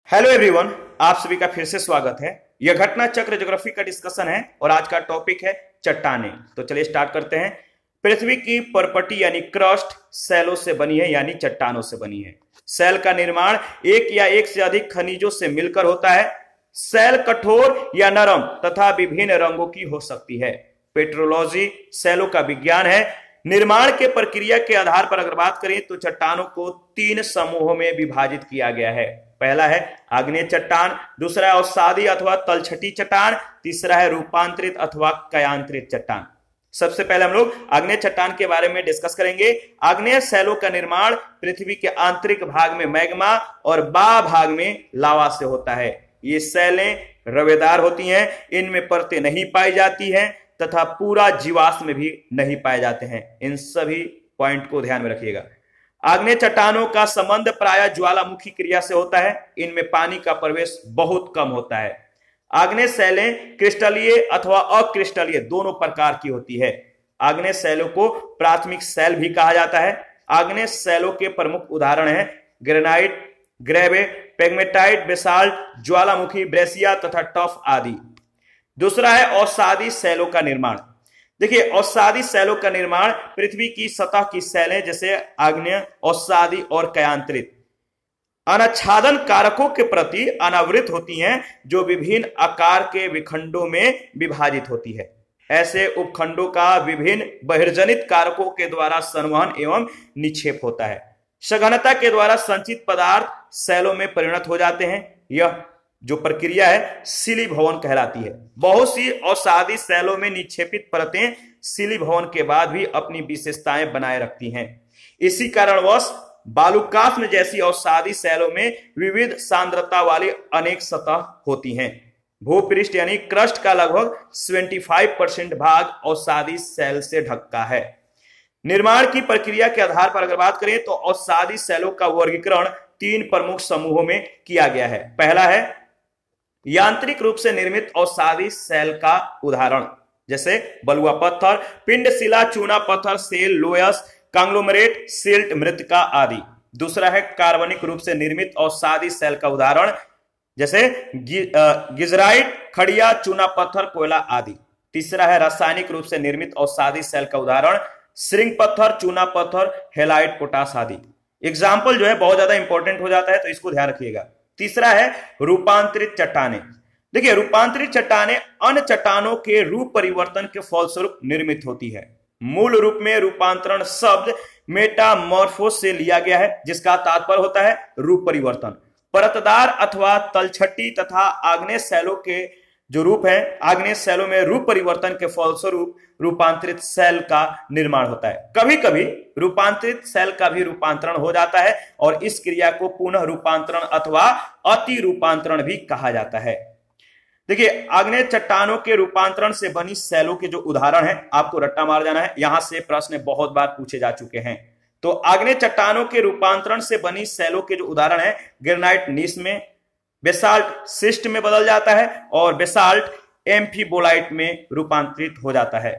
Hello everyone, आप सभी का फिर से स्वागत है। यह घटना चक्र ज्योग्राफी का डिस्कशन है और आज का टॉपिक है चट्टानें। तो चलिए स्टार्ट करते हैं। पृथ्वी की परपटी यानी क्रस्ट सैलों से बनी है, यानी चट्टानों से बनी है। सैल का निर्माण एक या एक से अधिक खनिजों से मिलकर होता है। सैल कठोर या नरम तथा विभिन्न रंगों की हो सकती है। पेट्रोलॉजी सैलों का विज्ञान है। निर्माण के प्रक्रिया के आधार पर अगर बात करें तो चट्टानों को 3 समूहों में विभाजित किया गया है। पहला है आग्नेय चट्टान, दूसरा है अवसादी अथवा तलछटी चट्टान, तीसरा है रूपांतरित अथवा कयांतरित चट्टान। सबसे पहले हम लोग आग्नेय चट्टान के बारे में डिस्कस करेंगे। आग्नेय सैलों का निर्माण पृथ्वी के आंतरिक भाग में मैग्मा और बाह्य भाग में लावा से होता है। ये सैलें रवेदार होती हैं, इनमें परतें नहीं पाई जाती हैं तथा पूरा जीवाश्म भी नहीं पाए जाते हैं। इन सभी पॉइंट को ध्यान में रखिएगा। आग्नेय चट्टानों का संबंध प्रायः ज्वालामुखी क्रिया से होता है। इनमें पानी का प्रवेश बहुत कम होता है। आग्नेय सैलें क्रिस्टलीय अथवा अक्रिस्टलीय दोनों प्रकार की होती है। आग्नेय सैलों को प्राथमिक सैल भी कहा जाता है। आग्नेय सैलों के प्रमुख उदाहरण हैं ग्रेनाइट, ग्रेवे, पेग्मेटाइट, बेसाल्ट, ज्वालामुखी, ब्रेसिया तथा टफ आदि। दूसरा है अवसादी सैलों का निर्माण। देखिए, अवसादी सैलों का निर्माण पृथ्वी की सतह की सैलें जैसे आग्नेय, अवसादी और कयांतरित अनाच्छादन कारकों के प्रति अनावृत होती हैं, जो विभिन्न आकार के विखंडों में विभाजित होती है। ऐसे उपखंडों का विभिन्न बहिर्जनित कारकों के द्वारा संवहन एवं निक्षेप होता है। सघनता के द्वारा संचित पदार्थ सैलों में परिणत हो जाते हैं। यह जो प्रक्रिया है शिलीभवन कहलाती है। बहुत सी अवसादी सैलों में निक्षेपित परतें शिलीभवन के बाद भी अपनी विशेषताएं बनाए रखती हैं। इसी कारणवश बालुकास्म जैसी अवसादी सैलों में विविध सांद्रता वाली अनेक सतह होती हैं। भूपृष्ठ यानी क्रस्ट का लगभग 75% भाग अवसादी सैल से ढका है। निर्माण की प्रक्रिया के आधार पर अगर बात करें तो अवसादी सैलों का वर्गीकरण 3 प्रमुख समूहों में किया गया है। पहला है यांत्रिक रूप से निर्मित अवसादी सैल का उदाहरण जैसे बलुआ पत्थर, पिंडशिला, चूना पत्थर, सेल, लोयस, कांग्लोमरेट, सिल्ट, मृत्तिका आदि। दूसरा है कार्बनिक रूप से निर्मित अवसादी सैल का उदाहरण जैसे गिजराइट, खड़िया, चूना पत्थर, कोयला आदि। तीसरा है रासायनिक रूप से निर्मित अवसादी सैल का उदाहरण श्रिंग पत्थर, चूना पत्थर, हेलाइट, पोटास आदि। एग्जाम्पल जो है बहुत ज्यादा इंपॉर्टेंट हो जाता है, तो इसको ध्यान रखिएगा। तीसरा है रूपांतरित चट्टानें। देखिए, रूपांतरित चट्टानें अन्य चट्टानों के रूप परिवर्तन के फलस्वरूप निर्मित होती है। मूल रूप में रूपांतरण शब्द मेटामॉर्फोस से लिया गया है, जिसका तात्पर्य होता है रूप परिवर्तन। परतदार अथवा तलछटी तथा आग्नेय सैलों के जो रूप है, आग्नेय सैलों में रूप परिवर्तन के फलस्वरूप रूपांतरित सैल का निर्माण होता है। कभी कभी रूपांतरित सैल का भी रूपांतरण हो जाता है और इस क्रिया को पुनः रूपांतरण अथवा अति रूपांतरण भी कहा जाता है। देखिए, आग्नेय चट्टानों के रूपांतरण से बनी सैलों के जो उदाहरण है, आपको रट्टा मार जाना है, यहां से प्रश्न बहुत बार पूछे जा चुके हैं। तो आग्नेय चट्टानों के रूपांतरण से बनी सैलों के जो उदाहरण है ग्रेनाइट नीस में, बेसाल्ट सिस्ट में बदल जाता है और बेसाल्ट एम्फीबोलाइट में रूपांतरित हो जाता है।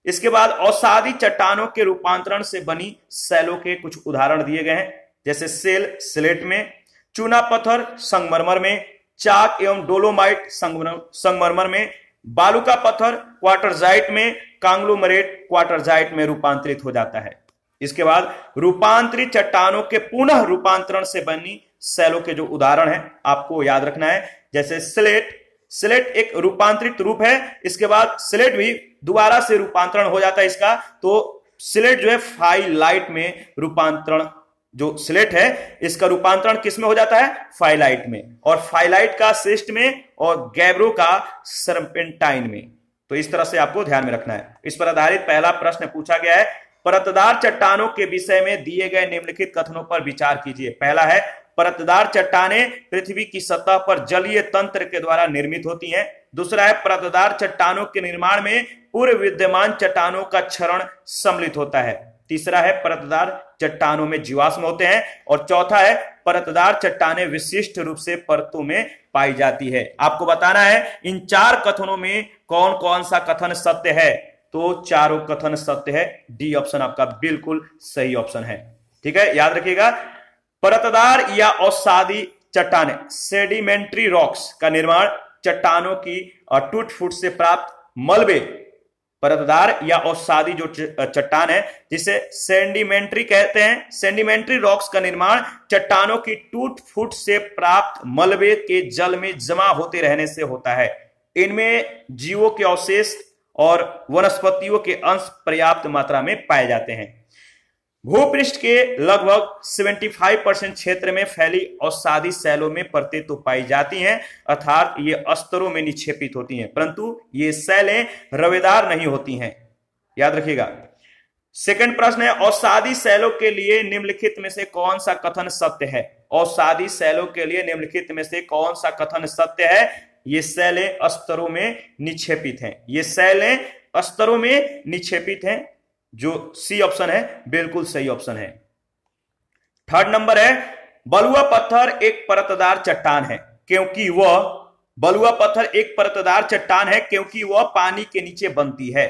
इसके बाद अवसादी चट्टानों के रूपांतरण से बनी सैलों के कुछ उदाहरण दिए गए हैं जैसे सेल स्लेट में, चूना पत्थर संगमरमर में, चाक एवं डोलोमाइट संगमरमर में, बालुका पत्थर क्वार्टरजाइट में, कांग्लोमरेट क्वार्टरजाइट में रूपांतरित हो जाता है। इसके बाद रूपांतरित चट्टानों के पुनः रूपांतरण से बनी सैलों के जो उदाहरण है आपको याद रखना है जैसे स्लेट एक रूपांतरित रूप है। इसके बाद स्लेट भी दोबारा से रूपांतरण हो जाता है इसका, तो स्लेट जो है फाइलाइट में रूपांतरण, जो स्लेट है इसका रूपांतरण किस में हो जाता है, फाइलाइट में, और फाइलाइट का सिस्ट में और गैब्रो का सर्पेंटाइन में। तो इस तरह से आपको ध्यान में रखना है। इस पर आधारित पहला प्रश्न पूछा गया है, परतदार चट्टानों के विषय में दिए गए निम्नलिखित कथनों पर विचार कीजिए। पहला है परतदार चट्टानें पृथ्वी की सतह पर जलीय तंत्र के द्वारा निर्मित होती हैं। दूसरा है परतदार चट्टानों के निर्माण में पूर्व विद्यमान चट्टानों का क्षरण सम्मिलित होता है। तीसरा है परतदार चट्टानों में जीवाश्म होते हैं और चौथा है परतदार चट्टानें विशिष्ट रूप से परतों में पाई जाती है। आपको बताना है इन 4 कथनों में कौन कौन सा कथन सत्य है, तो चारों कथन सत्य है। डी ऑप्शन आपका बिल्कुल सही ऑप्शन है। ठीक है, याद रखिएगा। परतदार या अवसादी चट्टाने, सेडिमेंट्री रॉक्स का निर्माण चट्टानों की टूट फूट से प्राप्त मलबे, परतदार या अवसादी जो चट्टान है जिसे सेडिमेंट्री कहते हैं, सेडिमेंट्री रॉक्स का निर्माण चट्टानों की टूट फूट से प्राप्त मलबे के जल में जमा होते रहने से होता है। इनमें जीवों के अवशेष और वनस्पतियों के अंश पर्याप्त मात्रा में पाए जाते हैं। भूपृष्ठ के लगभग 75% क्षेत्र में फैली अवसादी शैलों में परतें तो पाई जाती हैं, अर्थात ये स्तरों में निक्षेपित होती हैं, परंतु ये शैलें रवेदार नहीं होती हैं। याद रखिएगा। सेकंड प्रश्न है, अवसादी शैलों के लिए निम्नलिखित में से कौन सा कथन सत्य है? अवसादी शैलों के लिए निम्नलिखित में से कौन सा कथन सत्य है? ये शैलें स्तरों में निक्षेपित हैं। ये शैलें स्तरों में निक्षेपित हैं, जो सी ऑप्शन है बिल्कुल सही ऑप्शन है। थर्ड नंबर है, बलुआ पत्थर एक परतदार चट्टान है क्योंकि वह बलुआ पत्थर एक परतदार चट्टान है क्योंकि वह पानी के नीचे बनती है।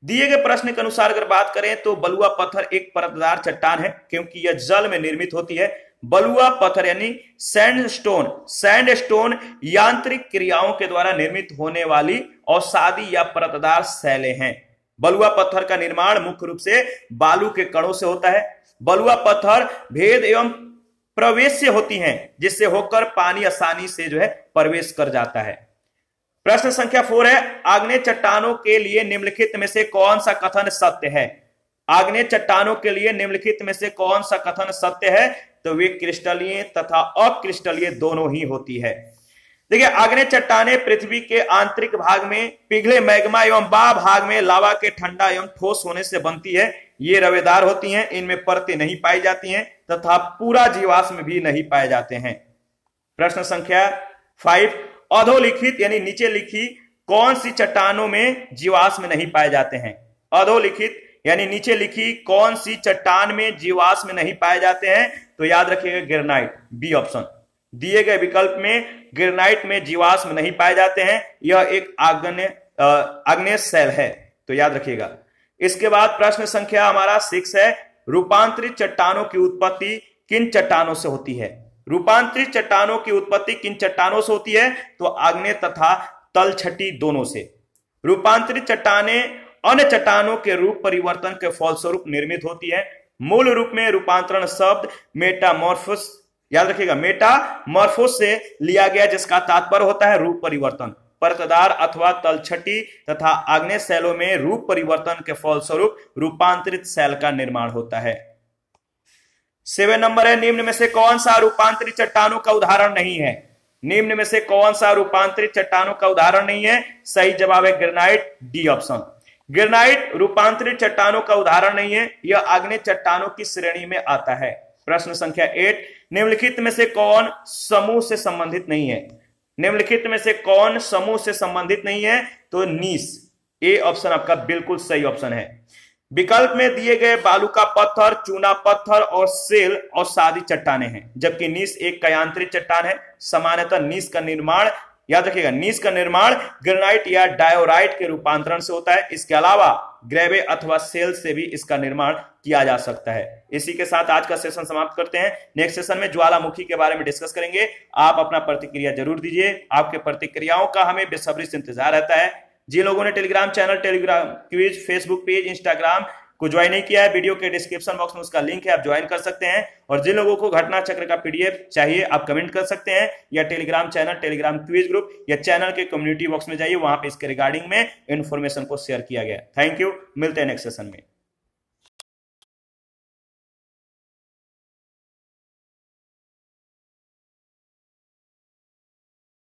दिए गए प्रश्न के अनुसार अगर बात करें तो बलुआ पत्थर एक परतदार चट्टान है क्योंकि यह जल में निर्मित होती है। बलुआ पत्थर यानी सैंडस्टोन यांत्रिक क्रियाओं के द्वारा निर्मित होने वाली अवसादी या परतदार शैलें हैं। बलुआ पत्थर का निर्माण मुख्य रूप से बालू के कणों से होता है। बलुआ पत्थर भेद एवं प्रवेश्य होती हैं, जिससे होकर पानी आसानी से जो है प्रवेश कर जाता है। प्रश्न संख्या 4 है, आग्नेय चट्टानों के लिए निम्नलिखित में से कौन सा कथन सत्य है? आग्नेय चट्टानों के लिए निम्नलिखित में से कौन सा कथन सत्य है? तो वे क्रिस्टलीय तथा अक्रिस्टलीय दोनों ही होती है। देखिए, आग्नेय चट्टानें पृथ्वी के आंतरिक भाग में पिघले मैग्मा एवं बाह्य भाग में लावा के ठंडा एवं ठोस होने से बनती है। ये रवेदार होती हैं, इनमें परतें नहीं पाई जाती हैं तथा पूरा जीवाश्म भी नहीं पाए जाते हैं। प्रश्न संख्या 5, अधोलिखित यानी नीचे लिखी कौन सी चट्टानों में जीवाश्म नहीं पाए जाते हैं? अधोलिखित यानी नीचे लिखी कौन सी चट्टान में जीवाश्म नहीं पाए जाते हैं? तो याद रखिएगा ग्रेनाइट, बी ऑप्शन। दिए गए विकल्प में ग्रेनाइट में जीवाश्म नहीं पाए जाते हैं, यह एक आग्नेय शैल है, तो याद रखिएगा। इसके बाद प्रश्न संख्या हमारा 6 है, रूपांतरित चट्टानों की उत्पत्ति किन चट्टानों से होती है? रूपांतरित चट्टानों की उत्पत्ति किन चट्टानों से होती है? तो आग्नेय तथा तलछटी दोनों से। रूपांतरित चट्टानें अन्य चट्टानों के रूप परिवर्तन के फलस्वरूप निर्मित होती है। मूल रूप में रूपांतरण शब्द मेटामॉर्फोस, याद रखिएगा, मेटामॉर्फोस से लिया गया, जिसका तात्पर्य होता है रूप परिवर्तन। परतदार अथवा तलछटी तथा आग्नेय शैलों में रूप परिवर्तन के फलस्वरूप रूपांतरित शैल का निर्माण होता है। 7 नंबर है, निम्न में से कौन सा रूपांतरित चट्टानों का उदाहरण नहीं है? निम्न में से कौन सा रूपांतरित चट्टानों का उदाहरण नहीं है? सही जवाब है ग्रेनाइट, डी ऑप्शन। ग्रेनाइट रूपांतरित चट्टानों का उदाहरण नहीं है, यह आग्नेय चट्टानों की श्रेणी में आता है। प्रश्न संख्या 8, निम्नलिखित में से कौन समूह से संबंधित नहीं है? निम्नलिखित में से कौन समूह से संबंधित नहीं है? तो नीस, ए ऑप्शन आपका बिल्कुल सही ऑप्शन है। विकल्प में दिए गए बालू का पत्थर, चूना पत्थर और सेल और सादी चट्टानें हैं, जबकि नीस एक कायांतरित चट्टान है। सामान्यतः नीस का निर्माण, याद रखिएगा, नीस का निर्माण ग्रेनाइट या डायोराइट के रूपांतरण से होता है। इसके अलावा ग्रेवे अथवा सेल से भी इसका निर्माण किया जा सकता है। इसी के साथ आज का सेशन समाप्त करते हैं। नेक्स्ट सेशन में ज्वालामुखी के बारे में डिस्कस करेंगे। आप अपना प्रतिक्रिया जरूर दीजिए, आपके प्रतिक्रियाओं का हमें बेसब्री से इंतजार रहता है। जिन लोगों ने Telegram channel, Telegram quiz, Facebook page, Instagram को ज्वाइन नहीं किया है, वीडियो के डिस्क्रिप्शन बॉक्स में उसका लिंक है, आप ज्वाइन कर सकते हैं। और जिन लोगों को घटना चक्र का पीडीएफ चाहिए, आप कमेंट कर सकते हैं, या Telegram channel, Telegram quiz group या चैनल के कम्युनिटी बॉक्स में जाइए, वहां पे इसके रिगार्डिंग में इंफॉर्मेशन को शेयर किया गया। थैंक यू, मिलते हैं नेक्स्ट सेशन में।